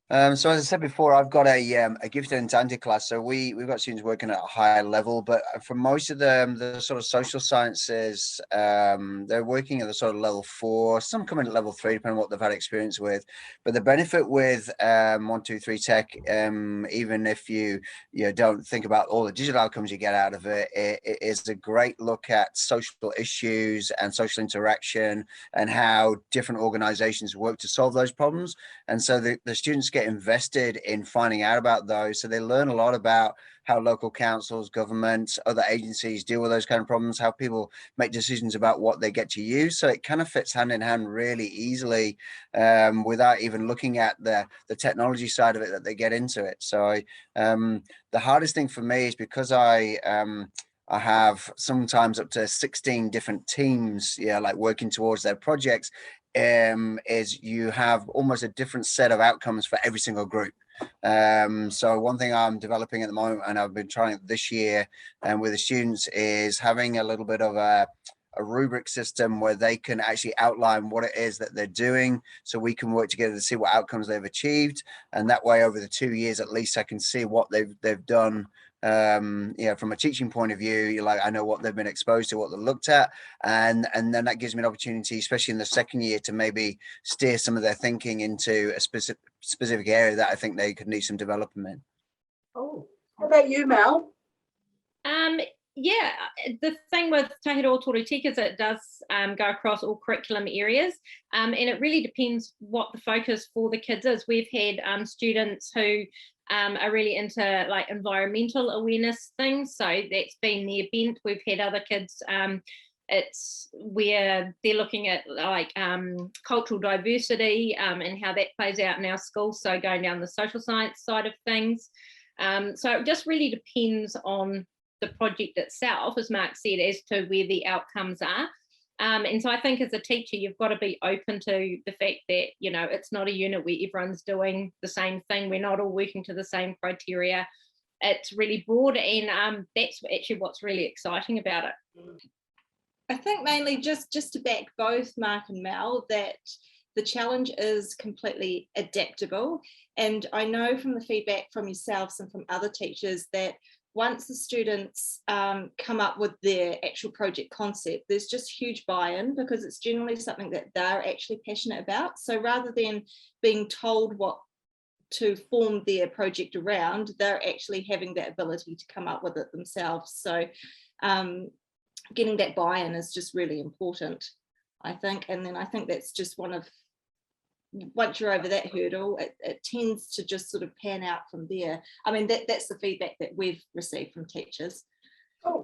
So as I said before, I've got a gifted and talented class. So we've got students working at a higher level, but for most of them, the sort of social sciences, they're working at the sort of level 4. Some come in at level 3, depending on what they've had experience with. But the benefit with 123 Tech, even if you don't think about all the digital outcomes you get out of it, it is a great look at social issues and social interaction and how different organizations work to solve those problems. And so the students get invested in finding out about those. So they learn a lot about how local councils, governments, other agencies deal with those kind of problems, how people make decisions about what they get to use. So it kind of fits hand in hand really easily, without even looking at the technology side of it that they get into it. So the hardest thing for me is because I have sometimes up to 16 different teams, yeah, like working towards their projects, is you have almost a different set of outcomes for every single group. So one thing I'm developing at the moment, and I've been trying it this year and with the students, is having a little bit of a rubric system where they can actually outline what it is that they're doing, so we can work together to see what outcomes they've achieved, and that way over the 2 years at least I can see what they've done. From a teaching point of view, you're like, I know what they've been exposed to, what they looked at, and then that gives me an opportunity, especially in the second year, to maybe steer some of their thinking into a specific area that I think they could need some development in. Oh, how about you, Mel? Yeah, the thing with Tāhere Toru Tika is it does go across all curriculum areas, and it really depends what the focus for the kids is. We've had students who are really into like environmental awareness things, so that's been their bent. We've had other kids, it's where they're looking at like cultural diversity and how that plays out in our schools, so going down the social science side of things. So it just really depends on the project itself, as Mark said, as to where the outcomes are. And so I think as a teacher, you've got to be open to the fact that, you know, it's not a unit where everyone's doing the same thing. We're not all working to the same criteria. It's really broad, and that's actually what's really exciting about it. I think mainly just to back both Mark and Mel, that the challenge is completely adaptable. And I know from the feedback from yourselves and from other teachers that once the students come up with their actual project concept, there's just huge buy-in, because it's generally something that they're actually passionate about. So rather than being told what to form their project around, they're actually having that ability to come up with it themselves. So getting that buy-in is just really important, I think. And then I think that's just one of, once you're over that hurdle, it tends to just sort of pan out from there. I mean, that's the feedback that we've received from teachers.